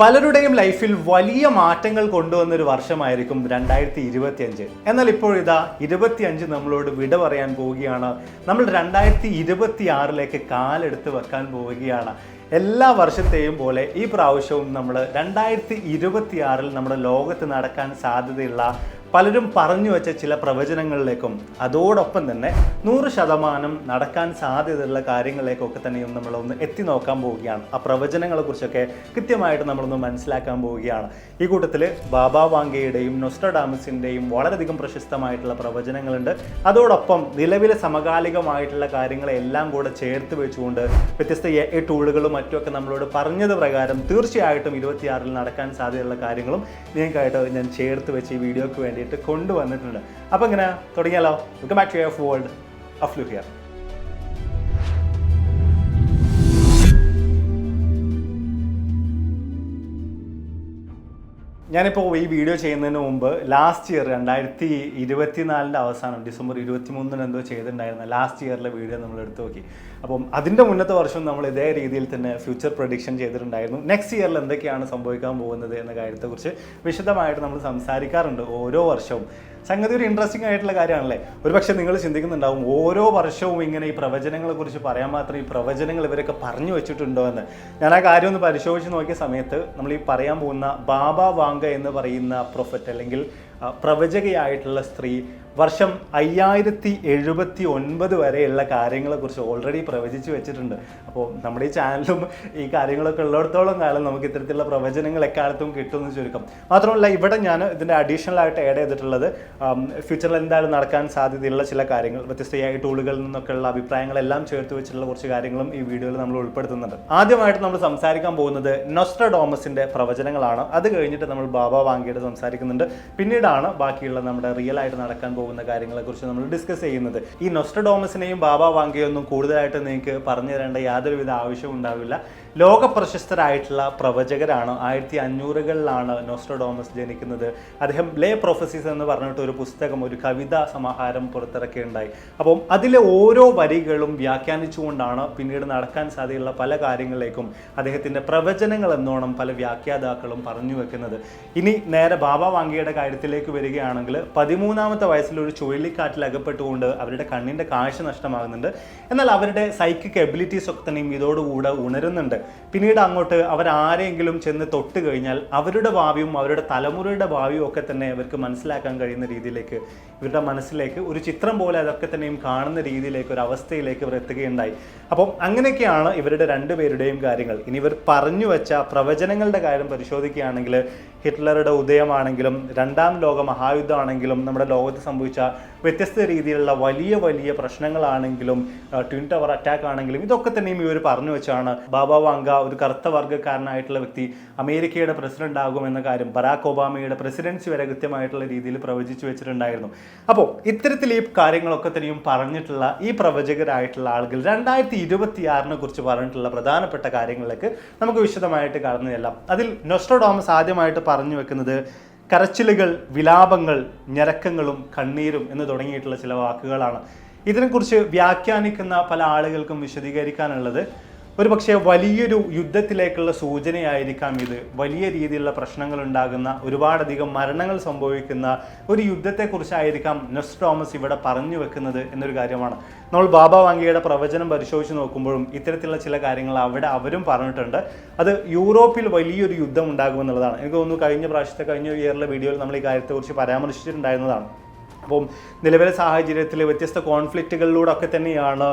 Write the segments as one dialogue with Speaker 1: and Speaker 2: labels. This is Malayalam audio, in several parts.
Speaker 1: പലരുടെയും ലൈഫിൽ വലിയ മാറ്റങ്ങൾ കൊണ്ടുവന്നൊരു വർഷമായിരിക്കും 2025. എന്നാൽ ഇപ്പോഴിതാ 25 നമ്മളോട് വിട പറയാൻ പോവുകയാണ്. നമ്മൾ 2026ലേക്ക് കാലെടുത്ത് വെക്കാൻ പോവുകയാണ്. എല്ലാ വർഷത്തെയും പോലെ ഈ പ്രാവശ്യവും നമ്മൾ 2026ൽ നമ്മുടെ ലോകത്ത് നടക്കാൻ സാധ്യതയുള്ള പലരും പറഞ്ഞു വെച്ച ചില പ്രവചനങ്ങളിലേക്കും അതോടൊപ്പം തന്നെ 100% നടക്കാൻ സാധ്യതയുള്ള കാര്യങ്ങളിലേക്കൊക്കെ തന്നെയും നമ്മളൊന്ന് എത്തി നോക്കാൻ പോവുകയാണ്. ആ പ്രവചനങ്ങളെക്കുറിച്ചൊക്കെ കൃത്യമായിട്ട് നമ്മളൊന്ന് മനസ്സിലാക്കാൻ പോവുകയാണ്. ഈ കൂട്ടത്തിൽ ബാബ വാങ്കയുടെയും നൊസ്ട്രഡാമസിൻ്റെയും വളരെയധികം പ്രശസ്തമായിട്ടുള്ള പ്രവചനങ്ങളുണ്ട്. അതോടൊപ്പം നിലവിലെ സമകാലികമായിട്ടുള്ള കാര്യങ്ങളെല്ലാം കൂടെ ചേർത്ത് വെച്ചുകൊണ്ട് വ്യത്യസ്ത AI ടൂളുകളും മറ്റുമൊക്കെ നമ്മളോട് പറഞ്ഞത് പ്രകാരം തീർച്ചയായിട്ടും 26ൽ നടക്കാൻ സാധ്യതയുള്ള കാര്യങ്ങളും നിങ്ങൾക്കായിട്ട് ഞാൻ ചേർത്ത് വെച്ച് ഈ വീഡിയോക്ക് വേണ്ടി കൊണ്ടുവന്നിട്ടുണ്ട്. അപ്പോൾ ഇങ്ങനെ തുടങ്ങിയാലോ? Welcome back to AF world. Aflu here. ഞാനിപ്പോൾ ഈ വീഡിയോ ചെയ്യുന്നതിന് മുമ്പ് ലാസ്റ്റ് ഇയർ 2024 അവസാനം ഡിസംബർ 23 എന്തോ ചെയ്തിട്ടുണ്ടായിരുന്ന ലാസ്റ്റ് ഇയറിലെ വീഡിയോ നമ്മൾ എടുത്തു നോക്കി. അപ്പം അതിൻ്റെ മുന്നത്തെ വർഷം നമ്മൾ ഇതേ രീതിയിൽ തന്നെ ഫ്യൂച്ചർ പ്രഡിക്ഷൻ ചെയ്തിട്ടുണ്ടായിരുന്നു. നെക്സ്റ്റ് ഇയറിൽ എന്തൊക്കെയാണ് സംഭവിക്കാൻ പോകുന്നത് എന്ന കാര്യത്തെക്കുറിച്ച് വിശദമായിട്ട് നമ്മൾ സംസാരിക്കാറുണ്ട് ഓരോ വർഷവും. സംഗതി ഒരു ഇൻട്രസ്റ്റിംഗ് ആയിട്ടുള്ള കാര്യമാണല്ലേ. ഒരുപക്ഷെ നിങ്ങൾ ചിന്തിക്കുന്നുണ്ടാവും, ഓരോ വർഷവും ഇങ്ങനെ ഈ പ്രവചനങ്ങളെ കുറിച്ച് പറയാൻ മാത്രം ഈ പ്രവചനങ്ങൾ ഇവരൊക്കെ പറഞ്ഞു വെച്ചിട്ടുണ്ടോ എന്ന്. ഞാൻ ആ കാര്യം ഒന്ന് പരിശോധിച്ച് നോക്കിയ സമയത്ത് നമ്മൾ ഈ പറയാൻ പോകുന്ന ബാബ വാങ്ക എന്ന് പറയുന്ന പ്രൊഫറ്റ് അല്ലെങ്കിൽ പ്രവചകയായിട്ടുള്ള സ്ത്രീ വർഷം 5079 വരെയുള്ള കാര്യങ്ങളെക്കുറിച്ച് ഓൾറെഡി പ്രവചിച്ച് വെച്ചിട്ടുണ്ട്. അപ്പോൾ നമ്മുടെ ഈ ചാനലും ഈ കാര്യങ്ങളൊക്കെ ഉള്ളിടത്തോളം കാലം നമുക്ക് ഇത്തരത്തിലുള്ള പ്രവചനങ്ങൾ എക്കാലത്തും കിട്ടുമെന്ന് ചുരുക്കം. മാത്രമല്ല ഇവിടെ ഞാൻ ഇതിൻ്റെ അഡീഷണൽ ആയിട്ട് ആഡ് ചെയ്തിട്ടുള്ളത് ഫ്യൂച്ചറിൽ എന്തായാലും നടക്കാൻ സാധ്യതയുള്ള ചില കാര്യങ്ങൾ വ്യത്യസ്ത AI ടൂളുകളിൽ നിന്നൊക്കെയുള്ള അഭിപ്രായങ്ങളെല്ലാം ചേർത്ത് വെച്ചിട്ടുള്ള കുറച്ച് കാര്യങ്ങളും ഈ വീഡിയോയിൽ നമ്മൾ ഉൾപ്പെടുത്തുന്നുണ്ട്. ആദ്യമായിട്ട് നമ്മൾ സംസാരിക്കാൻ പോകുന്നത് നൊസ്ട്രഡാമസിൻ്റെ പ്രവചനങ്ങളാണ്. അത് കഴിഞ്ഞിട്ട് നമ്മൾ ബാബ വാങ്കയുടെ സംസാരിക്കുന്നുണ്ട്. പിന്നീടാണ് ബാക്കിയുള്ള നമ്മുടെ റിയൽ ആയിട്ട് നടക്കാൻ പോകുന്ന കാര്യങ്ങളെക്കുറിച്ച് നമ്മൾ ഡിസ്കസ് ചെയ്യുന്നത്. ഈ നൊസ്ട്രഡാമസിനെയും ബാബ വാങ്കയൊന്നും കൂടുതലായിട്ട് നിങ്ങൾക്ക് പറഞ്ഞു തരേണ്ട യാതൊരുവിധ ആവശ്യവും ഉണ്ടാവില്ല. ലോക പ്രശസ്തരായിട്ടുള്ള പ്രവചകരാണ്. 1500കളിലാണ് നൊസ്ട്രഡാമസ് ജനിക്കുന്നത്. അദ്ദേഹം ലേ പ്രൊഫസീസ് എന്ന് പറഞ്ഞിട്ട് ഒരു പുസ്തകം, ഒരു കവിതാ സമാഹാരം പുറത്തിറക്കുകയുണ്ടായി. അപ്പം അതിലെ ഓരോ വരികളും വ്യാഖ്യാനിച്ചുകൊണ്ടാണ് പിന്നീട് നടക്കാൻ സാധ്യതയുള്ള പല കാര്യങ്ങളിലേക്കും അദ്ദേഹത്തിൻ്റെ പ്രവചനങ്ങൾ എന്നോണം പല വ്യാഖ്യാതാക്കളും പറഞ്ഞു വെക്കുന്നത്. ഇനി നേരെ ബാബ വാങ്കയുടെ കാര്യത്തിലേക്ക് വരികയാണെങ്കിൽ 13ാമത്തെ വയസ്സിൽ ഒരു ചുഴലിക്കാറ്റിൽ അകപ്പെട്ടുകൊണ്ട് അവരുടെ കണ്ണിൻ്റെ കാഴ്ച നഷ്ടമാകുന്നുണ്ട്. എന്നാൽ അവരുടെ സൈക്കിക് എബിലിറ്റീസ് ഒക്കെ തന്നെയും ഇതോടുകൂടെ ഉണരുന്നുണ്ട്. പിന്നീട് അങ്ങോട്ട് അവരാരെങ്കിലും ചെന്ന് തൊട്ട് കഴിഞ്ഞാൽ അവരുടെ ഭാവിയും അവരുടെ തലമുറയുടെ ഭാവിയും ഒക്കെ തന്നെ അവർക്ക് മനസ്സിലാക്കാൻ കഴിയുന്ന രീതിയിലേക്ക്, ഇവരുടെ മനസ്സിലേക്ക് ഒരു ചിത്രം പോലെ അതൊക്കെ തന്നെയും കാണുന്ന രീതിയിലേക്ക് ഒരു അവസ്ഥയിലേക്ക് ഇവർ എത്തുകയുണ്ടായി. അപ്പം അങ്ങനെയൊക്കെയാണ് ഇവരുടെ രണ്ടുപേരുടെയും കാര്യങ്ങൾ. ഇനി ഇവർ പറഞ്ഞു വെച്ച പ്രവചനങ്ങളുടെ കാര്യം പരിശോധിക്കുകയാണെങ്കിൽ ഹിറ്റ്ലറുടെ ഉദയമാണെങ്കിലും 2ാം ലോക മഹായുദ്ധമാണെങ്കിലും നമ്മുടെ ലോകത്ത് സംഭവിച്ച വ്യത്യസ്ത രീതിയിലുള്ള വലിയ വലിയ പ്രശ്നങ്ങളാണെങ്കിലും ട്വിൻ ടവർ അറ്റാക്ക് ആണെങ്കിലും ഇതൊക്കെ തന്നെയും ഇവർ പറഞ്ഞു വെച്ചാണ്. ബാബ വാങ്ക ഒരു കറുത്ത വർഗ്ഗക്കാരനായിട്ടുള്ള വ്യക്തി അമേരിക്കയുടെ പ്രസിഡന്റ് ആകുമെന്ന കാര്യം ബറാക് ഒബാമയുടെ പ്രസിഡൻസി വരെ കൃത്യമായിട്ടുള്ള രീതിയിൽ പ്രവചിച്ചു വെച്ചിട്ടുണ്ടായിരുന്നു. അപ്പോൾ ഇത്തരത്തിൽ ഈ കാര്യങ്ങളൊക്കെ തന്നെയും പറഞ്ഞിട്ടുള്ള ഈ പ്രവചകരായിട്ടുള്ള ആളുകൾ 2026നെ കുറിച്ച് പറഞ്ഞിട്ടുള്ള പ്രധാനപ്പെട്ട കാര്യങ്ങളിലേക്ക് നമുക്ക് വിശദമായിട്ട് കടന്നു ചെല്ലാം. അതിൽ നൊസ്ട്രഡാമസ് ആദ്യമായിട്ട് പറഞ്ഞു വെക്കുന്നത് കരച്ചിലുകൾ, വിലാപങ്ങൾ, ഞരക്കങ്ങളും കണ്ണീരും എന്ന് തുടങ്ങിയിട്ടുള്ള ചില വാക്കുകളാണ്. ഇതിനെക്കുറിച്ച് വ്യാഖ്യാനിക്കുന്ന പല ആളുകൾക്കും വിശദീകരിക്കാനുള്ളത് ഒരു പക്ഷേ വലിയൊരു യുദ്ധത്തിലേക്കുള്ള സൂചനയായിരിക്കാം ഇത്. വലിയ രീതിയിലുള്ള പ്രശ്നങ്ങൾ ഉണ്ടാകുന്ന, ഒരുപാടധികം മരണങ്ങൾ സംഭവിക്കുന്ന ഒരു യുദ്ധത്തെക്കുറിച്ചായിരിക്കാം നൊസ്ട്രഡാമസ് ഇവിടെ പറഞ്ഞു വെക്കുന്നത് എന്നൊരു കാര്യമാണ്. നമ്മൾ ബാബ വാങ്കയുടെ പ്രവചനം പരിശോധിച്ച് നോക്കുമ്പോഴും ഇത്തരത്തിലുള്ള ചില കാര്യങ്ങൾ അവിടെ അവരും പറഞ്ഞിട്ടുണ്ട്. അത് യൂറോപ്പിൽ വലിയൊരു യുദ്ധം ഉണ്ടാകുമെന്നുള്ളതാണ്. എനിക്ക് തോന്നുന്നു കഴിഞ്ഞ ഇയറിലെ വീഡിയോയിൽ നമ്മൾ ഈ കാര്യത്തെക്കുറിച്ച് പരാമർശിച്ചിട്ടുണ്ടായിരുന്നതാണ്. അപ്പം നിലവിലെ സാഹചര്യത്തിൽ വ്യത്യസ്ത കോൺഫ്ലിക്റ്റുകളിലൂടെ ഒക്കെ തന്നെയാണ്,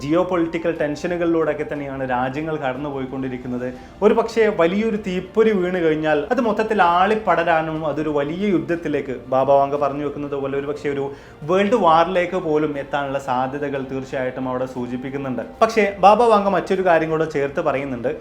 Speaker 1: ജിയോ പൊളിറ്റിക്കൽ ടെൻഷനുകളിലൂടെ ഒക്കെ തന്നെയാണ് രാജ്യങ്ങൾ കടന്നു പോയിക്കൊണ്ടിരിക്കുന്നത്. ഒരു പക്ഷേ വലിയൊരു തീപ്പൊരി വീണ് കഴിഞ്ഞാൽ അത് മൊത്തത്തിൽ ആളിപ്പടരാനും അതൊരു വലിയ യുദ്ധത്തിലേക്ക്, ബാബ വാങ്ക പറഞ്ഞു വെക്കുന്നത് പോലെ ഒരു പക്ഷേ ഒരു വേൾഡ് വാറിലേക്ക് പോലും എത്താനുള്ള സാധ്യതകൾ തീർച്ചയായിട്ടും അവിടെ സൂചിപ്പിക്കുന്നുണ്ട്. പക്ഷേ ബാബ വാങ്ക മറ്റൊരു കാര്യം കൂടെ ചേർത്ത് പറയുന്നുണ്ട്.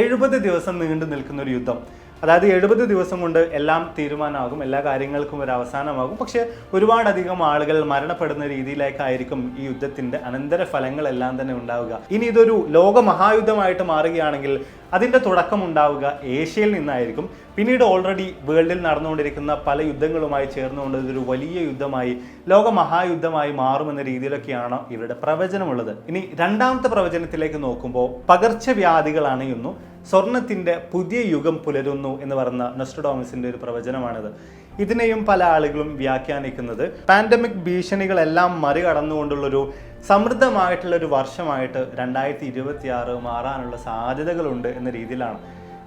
Speaker 1: 70 ദിവസം നീണ്ടു നിൽക്കുന്ന ഒരു യുദ്ധം, അതായത് 70 ദിവസം കൊണ്ട് എല്ലാം തീരുമാനമാകും, എല്ലാ കാര്യങ്ങൾക്കും ഒരു അവസാനമാകും. പക്ഷേ ഒരുപാടധികം ആളുകൾ മരണപ്പെടുന്ന രീതിയിലേക്കായിരിക്കും ഈ യുദ്ധത്തിൻ്റെ അനന്തര ഫലങ്ങളെല്ലാം തന്നെ ഉണ്ടാവുക. ഇനി ഇതൊരു ലോക മഹായുദ്ധമായിട്ട് മാറുകയാണെങ്കിൽ അതിൻ്റെ തുടക്കമുണ്ടാവുക ഏഷ്യയിൽ നിന്നായിരിക്കും. പിന്നീട് ഓൾറെഡി വേൾഡിൽ നടന്നുകൊണ്ടിരിക്കുന്ന പല യുദ്ധങ്ങളുമായി ചേർന്നുകൊണ്ട് ഇതൊരു വലിയ യുദ്ധമായി, ലോകമഹായുദ്ധമായി മാറുമെന്ന രീതിയിലൊക്കെയാണ് ഇവരുടെ പ്രവചനമുള്ളത്. ഇനി രണ്ടാമത്തെ പ്രവചനത്തിലേക്ക് നോക്കുമ്പോൾ പകർച്ചവ്യാധികൾ അണയുന്നു, സ്വർണത്തിൻ്റെ പുതിയ യുഗം പുലരുന്നു എന്ന് പറയുന്ന നോസ്ട്രഡാമസിൻ്റെ ഒരു പ്രവചനമാണിത്. ഇതിനെയും പല ആളുകളും വ്യാഖ്യാനിക്കുന്നത് പാൻഡമിക് ഭീഷണികളെല്ലാം മറികടന്നുകൊണ്ടുള്ളൊരു സമൃദ്ധമായിട്ടുള്ളൊരു വർഷമായിട്ട് 2026 മാറാനുള്ള സാധ്യതകളുണ്ട് എന്ന രീതിയിലാണ്.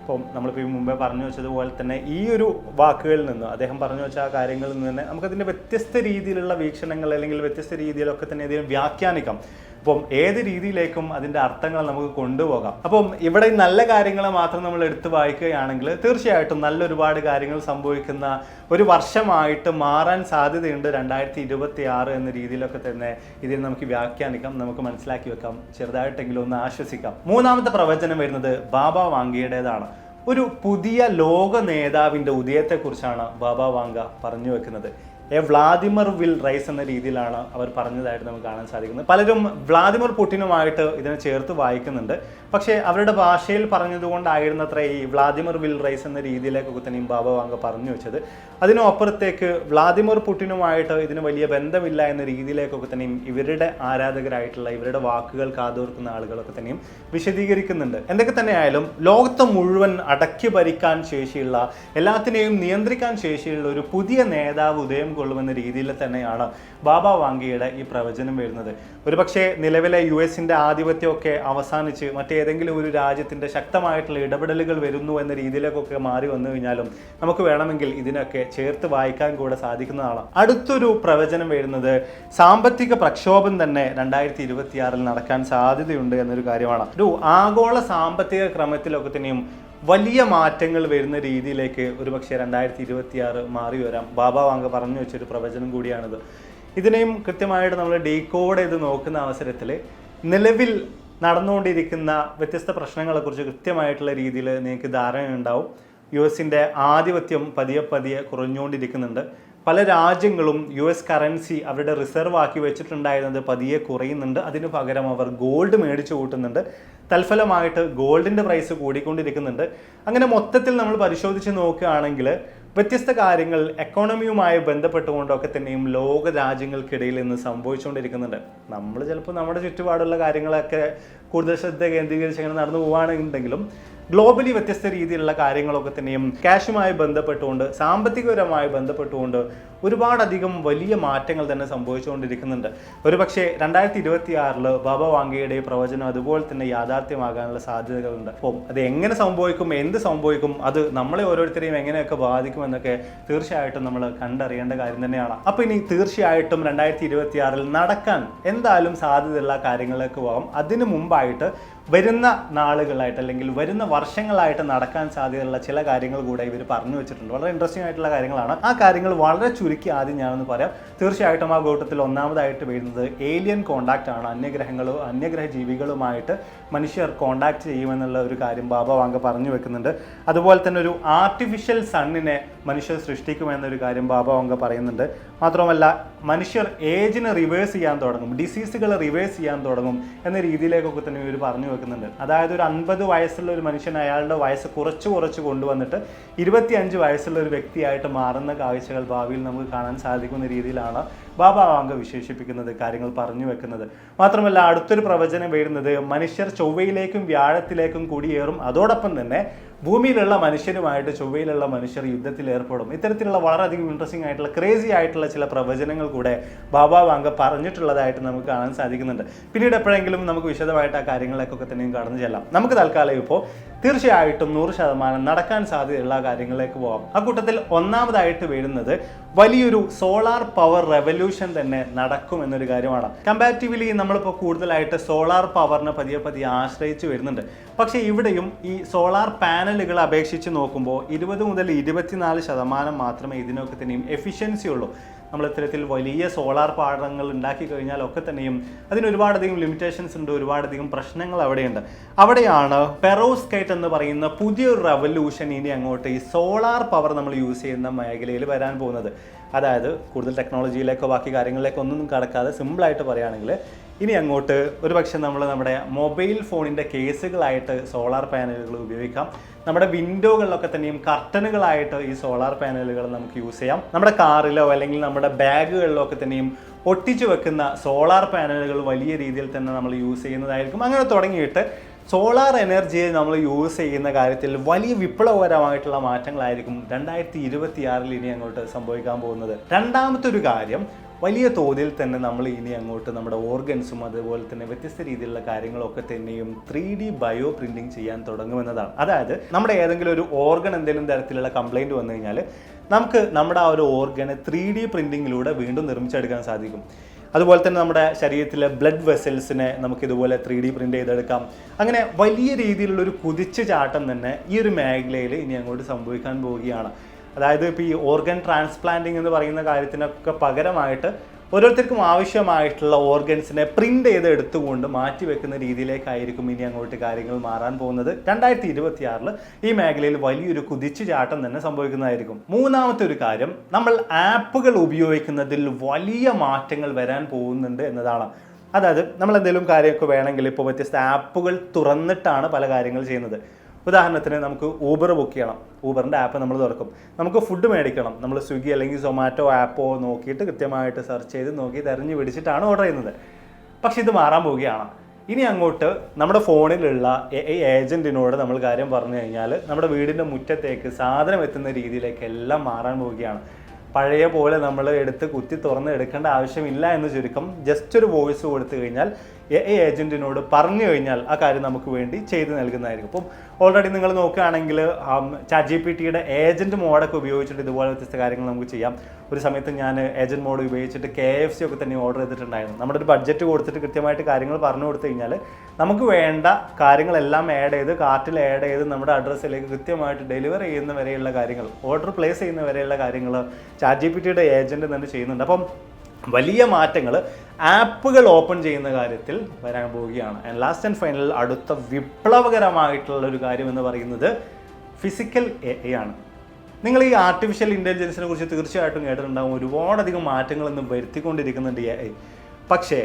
Speaker 1: അപ്പം നമ്മളിപ്പോൾ ഈ മുമ്പേ പറഞ്ഞു വെച്ചതുപോലെ തന്നെ ഈ ഒരു വാക്കുകളിൽ നിന്ന്, അദ്ദേഹം പറഞ്ഞു വെച്ച ആ കാര്യങ്ങളിൽ നിന്ന് തന്നെ നമുക്കതിൻ്റെ വ്യത്യസ്ത രീതിയിലുള്ള വീക്ഷണങ്ങൾ അല്ലെങ്കിൽ വ്യത്യസ്ത രീതിയിലൊക്കെ തന്നെ ഇതിനെ വ്യാഖ്യാനിക്കാം. അപ്പം ഏത് രീതിയിലേക്കും അതിൻ്റെ അർത്ഥങ്ങൾ നമുക്ക് കൊണ്ടുപോകാം. അപ്പം ഇവിടെ നല്ല കാര്യങ്ങൾ മാത്രം നമ്മൾ എടുത്തു വായിക്കുകയാണെങ്കിൽ തീർച്ചയായിട്ടും നല്ല ഒരുപാട് കാര്യങ്ങൾ സംഭവിക്കുന്ന ഒരു വർഷമായിട്ട് മാറാൻ സാധ്യതയുണ്ട് 2026 എന്ന രീതിയിലൊക്കെ തന്നെ ഇതിൽ നമുക്ക് വ്യാഖ്യാനിക്കാം, നമുക്ക് മനസ്സിലാക്കി വെക്കാം, ചെറുതായിട്ടെങ്കിലും ഒന്ന് ആശ്വസിക്കാം. മൂന്നാമത്തെ പ്രവചനം വരുന്നത് ബാബ വാങ്കയുടേതാണ്. ഒരു പുതിയ ലോക നേതാവിൻ്റെ ഉദയത്തെക്കുറിച്ചാണ് ബാബ വാങ്ക പറഞ്ഞു വെക്കുന്നത്. വ്ളാദിമിർ വിൽ റൈസ് എന്ന രീതിയിലാണ് അവർ പറഞ്ഞതായിട്ട് നമുക്ക് കാണാൻ സാധിക്കുന്നത്. പലരും വ്ളാദിമിർ പുടിനുമായിട്ട് ഇതിനെ ചേർത്ത് വായിക്കുന്നുണ്ട്. പക്ഷേ അവരുടെ ഭാഷയിൽ പറഞ്ഞതുകൊണ്ടായിരുന്നത്ര ഈ വ്ളാദിമിർ വിൽ റൈസ് എന്ന രീതിയിലേക്കൊക്കെ തന്നെയും ബാബ വാങ്ക പറഞ്ഞു വെച്ചത്. അതിനും അപ്പുറത്തേക്ക് വ്ളാദിമിർ പുടിനുമായിട്ട് ഇതിന് വലിയ ബന്ധമില്ല എന്ന രീതിയിലേക്കൊക്കെ തന്നെയും ഇവരുടെ ആരാധകരായിട്ടുള്ള, ഇവരുടെ വാക്കുകൾ കാതോർക്കുന്ന ആളുകളൊക്കെ തന്നെയും വിശദീകരിക്കുന്നുണ്ട്. എന്തൊക്കെ തന്നെയായാലും ലോകത്തെ മുഴുവൻ അടക്കി ഭരിക്കാൻ ശേഷിയുള്ള, എല്ലാത്തിനെയും നിയന്ത്രിക്കാൻ ശേഷിയുള്ള ഒരു പുതിയ നേതാവ് ഉദയം കൊള്ളുമെന്ന രീതിയിൽ തന്നെയാണ് ബാബ വാങ്കയുടെ ഈ പ്രവചനം വരുന്നത്. ഒരുപക്ഷെ നിലവിലെ US-ന്റെ ആധിപത്യമൊക്കെ അവസാനിച്ച് മറ്റേതെങ്കിലും ഒരു രാജ്യത്തിൻ്റെ ശക്തമായിട്ടുള്ള ഇടപെടലുകൾ വരുന്നു എന്ന രീതിയിലേക്കൊക്കെ മാറി വന്നു കഴിഞ്ഞാലും നമുക്ക് വേണമെങ്കിൽ ഇതിനൊക്കെ ചേർത്ത് വായിക്കാൻ കൂടെ സാധിക്കുന്നതാണ്. അടുത്തൊരു പ്രവചനം വരുന്നത് സാമ്പത്തിക പ്രക്ഷോഭം തന്നെ 2026 നടക്കാൻ സാധ്യതയുണ്ട് എന്നൊരു കാര്യമാണ്. ഒരു ആഗോള സാമ്പത്തിക ക്രമത്തിലൊക്കെ തന്നെയും വലിയ മാറ്റങ്ങൾ വരുന്ന രീതിയിലേക്ക് ഒരുപക്ഷെ 2026 മാറി വരാം. ബാബ വാങ്ക പറഞ്ഞു വെച്ചൊരു പ്രവചനം കൂടിയാണിത്. ഇതിനെയും കൃത്യമായിട്ട് നമ്മൾ ഡീകോഡ് ചെയ്ത് നോക്കുന്ന അവസരത്തിൽ നിലവിൽ നടന്നുകൊണ്ടിരിക്കുന്ന വ്യത്യസ്ത പ്രശ്നങ്ങളെക്കുറിച്ച് കൃത്യമായിട്ടുള്ള രീതിയിൽ നിങ്ങൾക്ക് ധാരണയുണ്ടാവും. US-ന്റെ ആധിപത്യം പതിയെ പതിയെ കുറഞ്ഞുകൊണ്ടിരിക്കുന്നുണ്ട്. പല രാജ്യങ്ങളും US കറൻസി അവരുടെ റിസർവ് ആക്കി വെച്ചിട്ടുണ്ടായിരുന്നത് പതിയെ കുറയുന്നുണ്ട്. അതിനു പകരം അവർ ഗോൾഡ് മേടിച്ചു കൂട്ടുന്നുണ്ട്. തൽഫലമായിട്ട് ഗോൾഡിൻ്റെ പ്രൈസ് കൂടിക്കൊണ്ടിരിക്കുന്നുണ്ട്. അങ്ങനെ മൊത്തത്തിൽ നമ്മൾ പരിശോധിച്ച് നോക്കുകയാണെങ്കിൽ വ്യത്യസ്ത കാര്യങ്ങൾ എക്കോണമിയുമായി ബന്ധപ്പെട്ടുകൊണ്ടൊക്കെ തന്നെയും ലോക രാജ്യങ്ങൾക്കിടയിൽ ഇന്ന് സംഭവിച്ചുകൊണ്ടിരിക്കുന്നുണ്ട്. നമ്മൾ ചിലപ്പോൾ നമ്മുടെ ചുറ്റുപാടുള്ള കാര്യങ്ങളൊക്കെ കൂടുതൽ ശ്രദ്ധ കേന്ദ്രീകരിച്ച് അങ്ങനെ നടന്നു പോവുകയാണെന്നുണ്ടെങ്കിലും ഗ്ലോബലി വ്യത്യസ്ത രീതിയിലുള്ള കാര്യങ്ങളൊക്കെ തന്നെയും ക്യാഷുമായി ബന്ധപ്പെട്ടുകൊണ്ട്, സാമ്പത്തികപരമായി ബന്ധപ്പെട്ടുകൊണ്ട് ഒരുപാടധികം വലിയ മാറ്റങ്ങൾ തന്നെ സംഭവിച്ചുകൊണ്ടിരിക്കുന്നുണ്ട്. ഒരുപക്ഷെ 2026 ബാബ വാങ്കയുടെ പ്രവചനം അതുപോലെ തന്നെ യാഥാർത്ഥ്യമാകാനുള്ള സാധ്യതകളുണ്ട്. അപ്പം അത് എങ്ങനെ സംഭവിക്കും, എന്ത് സംഭവിക്കും, അത് നമ്മളെ ഓരോരുത്തരെയും എങ്ങനെയൊക്കെ ബാധിക്കും എന്നൊക്കെ തീർച്ചയായിട്ടും നമ്മൾ കണ്ടറിയേണ്ട കാര്യം തന്നെയാണ്. അപ്പോൾ ഇനി തീർച്ചയായിട്ടും 2026 നടക്കാൻ എന്തായാലും സാധ്യതയുള്ള കാര്യങ്ങളിലേക്ക് പോകാം. അതിനു മുമ്പായിട്ട് വരുന്ന നാളുകളായിട്ട് അല്ലെങ്കിൽ വരുന്ന വർഷങ്ങളായിട്ട് നടക്കാൻ സാധ്യതയുള്ള ചില കാര്യങ്ങൾ കൂടെ ഇവർ പറഞ്ഞു വെച്ചിട്ടുണ്ട്. വളരെ ഇൻട്രസ്റ്റിംഗ് ആയിട്ടുള്ള കാര്യങ്ങളാണ്. ആ കാര്യങ്ങൾ വളരെ ചുരുക്കി ആദ്യം ഞാനൊന്ന് പറയാം. തീർച്ചയായിട്ടും ആ കൂട്ടത്തിൽ ഒന്നാമതായിട്ട് വരുന്നത് ഏലിയൻ കോണ്ടാക്റ്റ് ആണ്. അന്യഗ്രഹ ജീവികളുമായിട്ട് മനുഷ്യർ കോണ്ടാക്ട് ചെയ്യുമെന്നുള്ള ഒരു കാര്യം ബാബ വാങ്ക പറഞ്ഞു വെക്കുന്നുണ്ട്. അതുപോലെ തന്നെ ഒരു ആർട്ടിഫിഷ്യൽ സണ്ണിനെ മനുഷ്യർ സൃഷ്ടിക്കുമെന്നൊരു കാര്യം ബാബ വാങ്ക പറയുന്നുണ്ട്. മാത്രമല്ല മനുഷ്യർ ഏജിനെ റിവേഴ്സ് ചെയ്യാൻ തുടങ്ങും, ഡിസീസുകൾ റിവേഴ്സ് ചെയ്യാൻ തുടങ്ങും എന്ന രീതിയിലേക്കൊക്കെ തന്നെ ഇവർ പറഞ്ഞു വെക്കുന്നുണ്ട്. അതായത് ഒരു 50 വയസ്സുള്ള ഒരു മനുഷ്യൻ അയാളുടെ വയസ്സ് കുറച്ച് കൊണ്ടുവന്നിട്ട് 25 വയസ്സുള്ള ഒരു വ്യക്തിയായിട്ട് മാറുന്ന കാഴ്ചകൾ ഭാവിയിൽ നമുക്ക് കാണാൻ സാധിക്കുന്ന രീതിയിലാണ് ബാബ വാങ്ക വിശേഷിപ്പിക്കുന്നത്, കാര്യങ്ങൾ പറഞ്ഞു വെക്കുന്നത്. മാത്രമല്ല അടുത്തൊരു പ്രവചനം വരുന്നത് മനുഷ്യർ ചൊവ്വയിലേക്കും വ്യാഴത്തിലേക്കും കുടിയേറും. അതോടൊപ്പം തന്നെ ഭൂമിയിലുള്ള മനുഷ്യരുമായിട്ട് ചൊവ്വയിലുള്ള മനുഷ്യർ യുദ്ധത്തിൽ ഏർപ്പെടും. ഇത്തരത്തിലുള്ള വളരെയധികം ഇൻട്രസ്റ്റിംഗ് ആയിട്ടുള്ള ക്രേസി ആയിട്ടുള്ള ചില പ്രവചനങ്ങൾ കൂടെ ബാബ വാങ്ക പറഞ്ഞിട്ടുള്ളതായിട്ട് നമുക്ക് കാണാൻ സാധിക്കുന്നുണ്ട്. പിന്നീട് എപ്പോഴെങ്കിലും നമുക്ക് വിശദമായിട്ട് ആ കാര്യങ്ങളിലേക്കൊക്കെ തന്നെയും കടന്നു ചെല്ലാം. നമുക്ക് തൽക്കാലം ഇപ്പോൾ തീർച്ചയായിട്ടും 100% നടക്കാൻ സാധ്യതയുള്ള കാര്യങ്ങളിലേക്ക് പോകാം. ആ കൂട്ടത്തിൽ ഒന്നാമതായിട്ട് വരുന്നത് വലിയൊരു സോളാർ പവർ റെവല്യൂഷൻ തന്നെ നടക്കും എന്നൊരു കാര്യമാണ്. കമ്പാരിറ്റീവ്ലി നമ്മളിപ്പോൾ കൂടുതലായിട്ട് സോളാർ പവറിനെ പതിയെ ആശ്രയിച്ച് വരുന്നുണ്ട്. പക്ഷേ ഇവിടെയും ഈ സോളാർ പാനലുകൾ അപേക്ഷിച്ച് നോക്കുമ്പോൾ 20 മുതൽ 24% മാത്രമേ ഇതിനൊക്കെ തന്നെയും എഫിഷ്യൻസി ഉള്ളൂ. നമ്മൾ ഇത്തരത്തിൽ വലിയ സോളാർ പാടങ്ങൾ ഉണ്ടാക്കി കഴിഞ്ഞാൽ ഒക്കെ തന്നെയും അതിന് ഒരുപാടധികം ലിമിറ്റേഷൻസ് ഉണ്ട്, ഒരുപാടധികം പ്രശ്നങ്ങൾ അവിടെയുണ്ട്. അവിടെയാണ് പെറോസ്കൈറ്റ് എന്ന് പറയുന്ന പുതിയൊരു റെവല്യൂഷൻ ഇനി അങ്ങോട്ട് ഈ സോളാർ പവർ നമ്മൾ യൂസ് ചെയ്യുന്ന മേഖലയിൽ വരാൻ പോകുന്നത്. അതായത് കൂടുതൽ ടെക്നോളജിയിലേക്കോ ബാക്കി കാര്യങ്ങളിലേക്കോ ഒന്നും കടക്കാതെ സിമ്പിളായിട്ട് പറയുകയാണെങ്കിൽ ഇനി അങ്ങോട്ട് ഒരുപക്ഷെ നമ്മൾ നമ്മുടെ മൊബൈൽ ഫോണിൻ്റെ കേസുകളായിട്ട് സോളാർ പാനലുകൾ ഉപയോഗിക്കാം. നമ്മുടെ വിൻഡോകളിലൊക്കെ തന്നെയും കർട്ടനുകളായിട്ട് ഈ സോളാർ പാനലുകൾ നമുക്ക് യൂസ് ചെയ്യാം. നമ്മുടെ കാറിലോ അല്ലെങ്കിൽ നമ്മുടെ ബാഗുകളിലോ ഒക്കെ തന്നെയും ഒട്ടിച്ചു വെക്കുന്ന സോളാർ പാനലുകൾ വലിയ രീതിയിൽ തന്നെ നമ്മൾ യൂസ് ചെയ്യുന്നതായിരിക്കും. അങ്ങനെ തുടങ്ങിയിട്ട് സോളാർ എനർജിയെ നമ്മൾ യൂസ് ചെയ്യുന്ന കാര്യത്തിൽ വലിയ വിപ്ലവകരമായിട്ടുള്ള മാറ്റങ്ങളായിരിക്കും 2026 ഇനി അങ്ങോട്ട് സംഭവിക്കാൻ പോകുന്നത്. രണ്ടാമത്തെ ഒരു കാര്യം, വലിയ തോതിൽ തന്നെ നമ്മൾ ഇനി അങ്ങോട്ട് നമ്മുടെ ഓർഗൻസും അതുപോലെ തന്നെ വ്യത്യസ്ത രീതിയിലുള്ള കാര്യങ്ങളൊക്കെ തന്നെയും 3D ബയോ പ്രിന്റിങ് ചെയ്യാൻ തുടങ്ങുമെന്നതാണ്. അതായത് നമ്മുടെ ഏതെങ്കിലും ഒരു ഓർഗൻ എന്തെങ്കിലും തരത്തിലുള്ള കംപ്ലൈൻറ്റ് വന്നു കഴിഞ്ഞാൽ നമുക്ക് നമ്മുടെ ആ ഒരു ഓർഗനെ 3D പ്രിന്റിങ്ങിലൂടെ വീണ്ടും നിർമ്മിച്ചെടുക്കാൻ സാധിക്കും. അതുപോലെ തന്നെ നമ്മുടെ ശരീരത്തിലെ ബ്ലഡ് വെസൽസിനെ നമുക്ക് ഇതുപോലെ 3D പ്രിന്റ് ചെയ്തെടുക്കാം. അങ്ങനെ വലിയ രീതിയിലുള്ളൊരു കുതിച്ചു ചാട്ടം തന്നെ ഈ ഒരു മേഖലയിൽ ഇനി അങ്ങോട്ട് സംഭവിക്കാൻ പോവുകയാണ്. അതായത് ഇപ്പോൾ ഈ ഓർഗൻ ട്രാൻസ്പ്ലാന്റിങ് എന്ന് പറയുന്ന കാര്യത്തിനൊക്കെ പകരമായിട്ട് ഓരോരുത്തർക്കും ആവശ്യമായിട്ടുള്ള ഓർഗൻസിനെ പ്രിന്റ് ചെയ്ത് എടുത്തുകൊണ്ട് മാറ്റി വെക്കുന്ന രീതിയിലേക്കായിരിക്കും ഇനി അങ്ങോട്ട് കാര്യങ്ങൾ മാറാൻ പോകുന്നത്. 2026 ഈ മേഖലയിൽ വലിയൊരു കുതിച്ചു ചാട്ടം തന്നെ സംഭവിക്കുന്നതായിരിക്കും. മൂന്നാമത്തെ ഒരു കാര്യം, നമ്മൾ ആപ്പുകൾ ഉപയോഗിക്കുന്നതിൽ വലിയ മാറ്റങ്ങൾ വരാൻ പോകുന്നുണ്ട് എന്നതാണ്. അതായത് നമ്മൾ എന്തെങ്കിലും കാര്യമൊക്കെ വേണമെങ്കിൽ ഇപ്പോൾ വ്യത്യസ്ത ആപ്പുകൾ തുറന്നിട്ടാണ് പല കാര്യങ്ങൾ ചെയ്യുന്നത്. ഉദാഹരണത്തിന് നമുക്ക് ഊബർ ബുക്ക് ചെയ്യണം, ഊബറിൻ്റെ ആപ്പ് നമ്മൾ തുറക്കും. നമുക്ക് ഫുഡ് മേടിക്കണം, നമ്മൾ സ്വിഗ്ഗി അല്ലെങ്കിൽ സൊമാറ്റോ ആപ്പോ നോക്കിയിട്ട് കൃത്യമായിട്ട് സെർച്ച് ചെയ്ത് നോക്കി തെരഞ്ഞു പിടിച്ചിട്ടാണ് ഓർഡർ ചെയ്യുന്നത്. പക്ഷെ ഇത് മാറാൻ പോവുകയാണ്. ഇനി അങ്ങോട്ട് നമ്മുടെ ഫോണിലുള്ള ഏജൻറ്റിനോട് നമ്മൾ കാര്യം പറഞ്ഞു കഴിഞ്ഞാൽ നമ്മുടെ വീടിൻ്റെ മുറ്റത്തേക്ക് സാധനം എത്തുന്ന രീതിയിലേക്ക് എല്ലാം മാറാൻ പോവുകയാണ്. പഴയ പോലെ നമ്മൾ എടുത്ത് കുത്തി തുറന്ന് എടുക്കേണ്ട ആവശ്യമില്ല എന്ന് ചുരുക്കം. ജസ്റ്റ് ഒരു വോയിസ് കൊടുത്തു കഴിഞ്ഞാൽ ഏജൻറ്റിനോട് പറഞ്ഞു കഴിഞ്ഞാൽ ആ കാര്യം നമുക്ക് വേണ്ടി ചെയ്ത് നൽകുന്നതായിരിക്കും. അപ്പം ഓൾറെഡി നിങ്ങൾ നോക്കുകയാണെങ്കിൽ ChatGPTയുടെ ഏജൻറ്റ് മോഡൊക്കെ ഉപയോഗിച്ചിട്ട് ഇതുപോലെ വ്യത്യസ്ത കാര്യങ്ങൾ നമുക്ക് ചെയ്യാം. ഒരു സമയത്ത് ഞാൻ ഏജൻറ്റ് മോഡ് ഉപയോഗിച്ചിട്ട് KFC ഒക്കെ തന്നെ ഓർഡർ ചെയ്തിട്ടുണ്ടായിരുന്നു. നമ്മുടെ ഒരു ബഡ്ജറ്റ് കൊടുത്തിട്ട് കൃത്യമായിട്ട് കാര്യങ്ങൾ പറഞ്ഞു കൊടുത്തു കഴിഞ്ഞാൽ നമുക്ക് വേണ്ട കാര്യങ്ങളെല്ലാം ആഡ് ചെയ്ത് കാർട്ടിൽ ആഡ് ചെയ്ത് നമ്മുടെ അഡ്രസ്സിലേക്ക് കൃത്യമായിട്ട് ഡെലിവർ ചെയ്യുന്ന വരെയുള്ള കാര്യങ്ങൾ, ഓർഡർ പ്ലേസ് ചെയ്യുന്ന വരെയുള്ള കാര്യങ്ങൾ ChatGPTയുടെ ഏജൻറ്റ് തന്നെ ചെയ്യുന്നുണ്ട്. അപ്പം വലിയ മാറ്റങ്ങൾ ആപ്പുകൾ ഓപ്പൺ ചെയ്യുന്ന കാര്യത്തിൽ വരാൻ പോവുകയാണ്. ആൻഡ് ലാസ്റ്റ് ആൻഡ് ഫൈനൽ അടുത്ത വിപ്ലവകരമായിട്ടുള്ള ഒരു കാര്യം എന്ന് പറയുന്നത് ഫിസിക്കൽ AI ആണ്. നിങ്ങൾ ഈ ആർട്ടിഫിഷ്യൽ ഇൻ്റലിജൻസിനെ കുറിച്ച് തീർച്ചയായിട്ടും കേട്ടിട്ടുണ്ടാകും. ഒരുപാടധികം മാറ്റങ്ങൾ ഇന്ന് വരുത്തിക്കൊണ്ടിരിക്കുന്നുണ്ട് AI. പക്ഷേ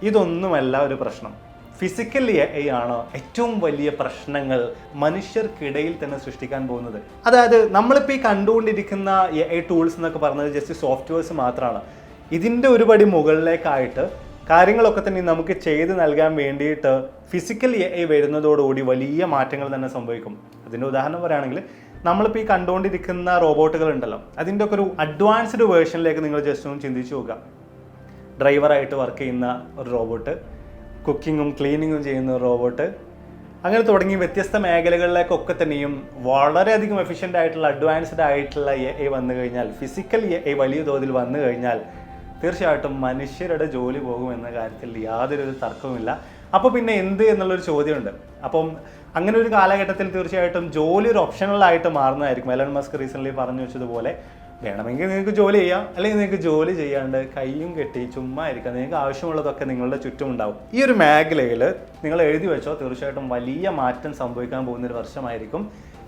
Speaker 1: ഇതൊന്നുമല്ല ഒരു പ്രശ്നം. ഫിസിക്കൽ AI ആണ് ഏറ്റവും വലിയ പ്രശ്നങ്ങൾ മനുഷ്യർക്കിടയിൽ തന്നെ സൃഷ്ടിക്കാൻ പോകുന്നത്. അതായത് നമ്മളിപ്പോൾ ഈ കണ്ടുകൊണ്ടിരിക്കുന്ന AI ടൂൾസ് എന്നൊക്കെ പറഞ്ഞത് ജസ്റ്റ് സോഫ്റ്റ്വെയർസ് മാത്രമാണ്. ഇതിൻ്റെ ഒരുപടി മുകളിലേക്കായിട്ട് കാര്യങ്ങളൊക്കെ തന്നെ നമുക്ക് ചെയ്ത് നൽകാൻ വേണ്ടിയിട്ട് ഫിസിക്കൽ AI വരുന്നതോടുകൂടി വലിയ മാറ്റങ്ങൾ തന്നെ സംഭവിക്കും. അതിൻ്റെ ഉദാഹരണം പറയുകയാണെങ്കിൽ നമ്മളിപ്പോൾ ഈ കണ്ടുകൊണ്ടിരിക്കുന്ന റോബോട്ടുകളുണ്ടല്ലോ, അതിൻ്റെ ഒക്കെ ഒരു അഡ്വാൻസ്ഡ് വേർഷനിലേക്ക് നിങ്ങൾ ജസ്റ്റ് ഒന്ന് ചിന്തിച്ച് നോക്കുക. ഡ്രൈവറായിട്ട് വർക്ക് ചെയ്യുന്ന ഒരു റോബോട്ട്, കുക്കിങ്ങും ക്ലീനിങ്ങും ചെയ്യുന്ന ഒരു റോബോട്ട്, അങ്ങനെ തുടങ്ങി വ്യത്യസ്ത മേഖലകളിലേക്കൊക്കെ തന്നെയും വളരെയധികം എഫിഷ്യൻ്റ് ആയിട്ടുള്ള അഡ്വാൻസ്ഡ് ആയിട്ടുള്ള AI വന്നു കഴിഞ്ഞാൽ, ഫിസിക്കൽ AI വലിയ തോതിൽ വന്നു കഴിഞ്ഞാൽ തീർച്ചയായിട്ടും മനുഷ്യരുടെ ജോലി പോകുമെന്ന കാര്യത്തിൽ യാതൊരു തർക്കവുമില്ല. അപ്പോൾ പിന്നെ എന്ത് എന്നുള്ളൊരു ചോദ്യമുണ്ട്. അപ്പം അങ്ങനെ ഒരു കാലഘട്ടത്തിൽ തീർച്ചയായിട്ടും ജോലി ഒരു ഓപ്ഷണലായിട്ട് മാറുന്നതായിരിക്കും. എലൺ മസ്ക് റീസെൻ്റ്ലി പറഞ്ഞു വെച്ചതുപോലെ വേണമെങ്കിൽ നിങ്ങൾക്ക് ജോലി ചെയ്യാം, അല്ലെങ്കിൽ നിങ്ങൾക്ക് ജോലി ചെയ്യാണ്ട് കയ്യും കെട്ടി ചുമ്മാ ഇരിക്കാം, നിങ്ങൾക്ക് ആവശ്യമുള്ളതൊക്കെ നിങ്ങളുടെ ചുറ്റും ഉണ്ടാവും. ഈ ഒരു മേഖലയിൽ നിങ്ങൾ എഴുതി വെച്ചോ, തീർച്ചയായിട്ടും വലിയ മാറ്റം സംഭവിക്കാൻ പോകുന്നൊരു വർഷമായിരിക്കും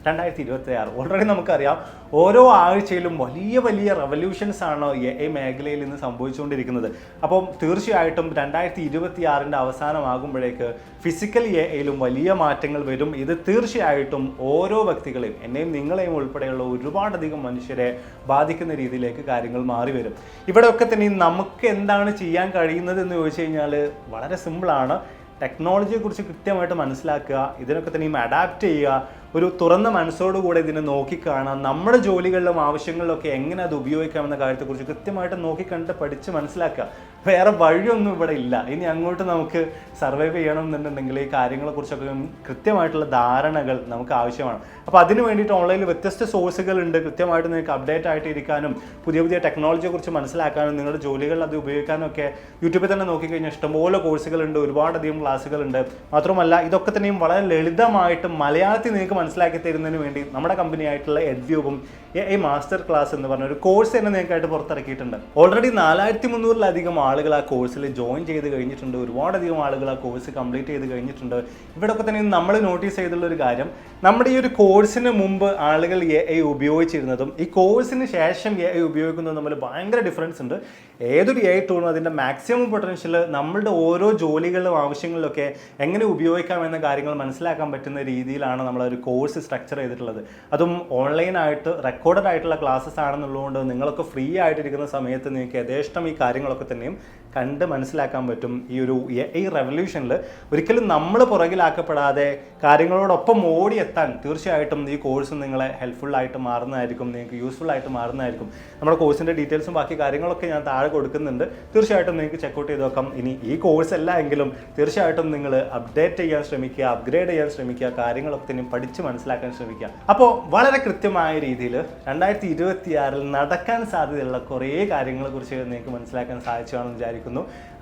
Speaker 1: 2026. ഓൾറെഡി നമുക്കറിയാം ഓരോ ആഴ്ചയിലും വലിയ വലിയ റെവല്യൂഷൻസ് ആണ് AI മേഖലയിൽ നിന്ന് സംഭവിച്ചുകൊണ്ടിരിക്കുന്നത്. അപ്പം തീർച്ചയായിട്ടും 2026 അവസാനമാകുമ്പോഴേക്ക് ഫിസിക്കൽ AIയിലും വലിയ മാറ്റങ്ങൾ വരും. ഇത് തീർച്ചയായിട്ടും ഓരോ വ്യക്തികളെയും, എന്നെയും നിങ്ങളെയും ഉൾപ്പെടെയുള്ള ഒരുപാടധികം മനുഷ്യരെ ബാധിക്കുന്ന രീതിയിലേക്ക് കാര്യങ്ങൾ മാറി വരും. ഇവിടെയൊക്കെ തന്നെ നമുക്ക് എന്താണ് ചെയ്യാൻ കഴിയുന്നത് എന്ന് ചോദിച്ചു കഴിഞ്ഞാൽ വളരെ സിമ്പിളാണ്. ടെക്നോളജിയെക്കുറിച്ച് കൃത്യമായിട്ട് മനസ്സിലാക്കുക, ഇതിനൊക്കെ തന്നെയും അഡാപ്റ്റ് ചെയ്യുക, ഒരു തുറന്ന മനസ്സോടുകൂടെ ഇതിനെ നോക്കിക്കാണാം, നമ്മുടെ ജോലികളിലും ആവശ്യങ്ങളിലൊക്കെ എങ്ങനെ അത് ഉപയോഗിക്കാമെന്ന കാര്യത്തെക്കുറിച്ച് കൃത്യമായിട്ട് നോക്കിക്കണ്ട് പഠിച്ച് മനസ്സിലാക്കുക. വേറെ വഴിയൊന്നും ഇവിടെ ഇല്ല. ഇനി അങ്ങോട്ട് നമുക്ക് സർവൈവ് ചെയ്യണം എന്നുണ്ടെങ്കിൽ ഈ കാര്യങ്ങളെക്കുറിച്ചൊക്കെ കൃത്യമായിട്ടുള്ള ധാരണകൾ നമുക്ക് ആവശ്യമാണ്. അപ്പോൾ അതിന് വേണ്ടിയിട്ട് ഓൺലൈനിൽ വ്യത്യസ്ത സോഴ്സുകളുണ്ട്. കൃത്യമായിട്ട് നിങ്ങൾക്ക് അപ്ഡേറ്റ് ആയിട്ട് ഇരിക്കാനും പുതിയ പുതിയ ടെക്നോളജിയെക്കുറിച്ച് മനസ്സിലാക്കാനും നിങ്ങളുടെ ജോലികളിൽ അത് ഉപയോഗിക്കാനും ഒക്കെ യൂട്യൂബിൽ തന്നെ നോക്കിക്കഴിഞ്ഞാൽ ഇഷ്ടംപോലെ കോഴ്സുകളുണ്ട്, ഒരുപാടധികം ക്ലാസ്സുകളുണ്ട്. മാത്രമല്ല ഇതൊക്കെ തന്നെയും വളരെ ലളിതമായിട്ട് മലയാളത്തിൽ നിങ്ങൾക്ക് മനസ്സിലാക്കി തരുന്നതിന് വേണ്ടി നമ്മുടെ കമ്പനിയായിട്ടുള്ള എഡ്വ്യൂബും AI മാസ്റ്റർ ക്ലാസ് എന്ന് പറഞ്ഞ ഒരു കോഴ്സ് തന്നെ നിങ്ങൾക്കായിട്ട് പുറത്തിറക്കിയിട്ടുണ്ട്. ഓൾറെഡി 4300-ലധികം ആളുകൾ ആ കോഴ്സിൽ ജോയിൻ ചെയ്ത് കഴിഞ്ഞിട്ടുണ്ട്, ഒരുപാടധികം ആളുകൾ ആ കോഴ്സ് കംപ്ലീറ്റ് ചെയ്ത് കഴിഞ്ഞിട്ടുണ്ട്. ഇവിടെയൊക്കെ തന്നെ നമ്മൾ നോട്ടീസ് ചെയ്തിട്ടുള്ള ഒരു കാര്യം, നമ്മുടെ ഈ ഒരു കോഴ്സിന് മുമ്പ് ആളുകൾ AI ഉപയോഗിച്ചിരുന്നതും ഈ കോഴ്സിന് ശേഷം AI ഉപയോഗിക്കുന്നതും തമ്മിൽ ഭയങ്കര ഡിഫറൻസ് ഉണ്ട്. ഏതൊരു AI ടൂളും അതിൻ്റെ മാക്സിമം പൊട്ടൻഷ്യൽ നമ്മളുടെ ഓരോ ജോലികളിലും ആവശ്യങ്ങളിലൊക്കെ എങ്ങനെ ഉപയോഗിക്കാമെന്ന കാര്യങ്ങൾ മനസ്സിലാക്കാൻ പറ്റുന്ന രീതിയിലാണ് നമ്മളൊരു കോഴ്സ് സ്ട്രക്ചർ ചെയ്തിട്ടുള്ളത്. അതും ഓൺലൈനായിട്ട് റെക്കോർഡഡ് ആയിട്ടുള്ള ക്ലാസ്സസ് ആണെന്നുള്ളതുകൊണ്ട് നിങ്ങളൊക്കെ ഫ്രീ ആയിട്ടിരിക്കുന്ന സമയത്ത് നിങ്ങൾക്ക് യഥേഷ്ടം ഈ കാര്യങ്ങളൊക്കെ തന്നെയും കണ്ട് മനസ്സിലാക്കാൻ പറ്റും. ഈ ഒരു AI റെവല്യൂഷനിൽ ഒരിക്കലും നമ്മൾ പുറകിലാക്കപ്പെടാതെ കാര്യങ്ങളോടൊപ്പം ഓടിയെത്താൻ തീർച്ചയായിട്ടും ഈ കോഴ്സ് നിങ്ങളെ ഹെൽപ്ഫുള്ളായിട്ട് മാറുന്നതായിരിക്കും, നിങ്ങൾക്ക് യൂസ്ഫുൾ ആയിട്ട് മാറുന്നതായിരിക്കും. നമ്മുടെ കോഴ്സിൻ്റെ ഡീറ്റെയിൽസും ബാക്കി കാര്യങ്ങളൊക്കെ ഞാൻ താഴെ കൊടുക്കുന്നുണ്ട്. തീർച്ചയായിട്ടും നിങ്ങൾക്ക് ചെക്കൗട്ട് ചെയ്ത് നോക്കാം. ഇനി ഈ കോഴ്സ് അല്ല എങ്കിലും തീർച്ചയായിട്ടും നിങ്ങൾ അപ്ഡേറ്റ് ചെയ്യാൻ ശ്രമിക്കുക, അപ്ഗ്രേഡ് ചെയ്യാൻ ശ്രമിക്കുക, കാര്യങ്ങളൊക്കെ തന്നെ പഠിച്ച് മനസ്സിലാക്കാൻ ശ്രമിക്കുക. അപ്പോൾ വളരെ കൃത്യമായ രീതിയിൽ 2026 നടക്കാൻ സാധ്യതയുള്ള കുറേ കാര്യങ്ങളെക്കുറിച്ച് നിങ്ങൾക്ക് മനസ്സിലാക്കാൻ സാധിച്ചതാണെന്ന് വിചാരിക്കുന്നു.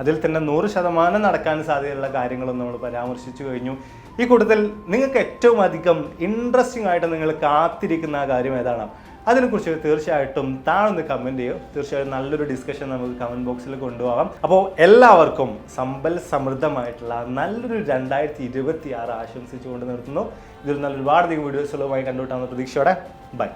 Speaker 1: അതിൽ തന്നെ 100% നടക്കാൻ സാധ്യതയുള്ള കാര്യങ്ങളും നമ്മൾ പരാമർശിച്ചു കഴിഞ്ഞു. ഈ കൂട്ടത്തിൽ നിങ്ങൾക്ക് ഏറ്റവും അധികം ഇൻട്രസ്റ്റിംഗ് ആയിട്ട് നിങ്ങൾ കാത്തിരിക്കുന്ന ആ കാര്യം ഏതാണ്? അതിനെക്കുറിച്ച് തീർച്ചയായിട്ടും താഴെ കമൻറ്റ് ചെയ്യും. തീർച്ചയായും നല്ലൊരു ഡിസ്കഷൻ നമുക്ക് കമൻറ്റ് ബോക്സിൽ കൊണ്ടുപോകാം. അപ്പോൾ എല്ലാവർക്കും സമ്പൽ സമൃദ്ധമായിട്ടുള്ള നല്ലൊരു 2026 ആശംസിച്ചുകൊണ്ട് നിർത്തുന്നു. ഇതിൽ നല്ല ഒരുപാട് വീഡിയോസുകളുമായി കണ്ടുവിട്ടാകുന്ന പ്രതീക്ഷയോടെ ബൈ.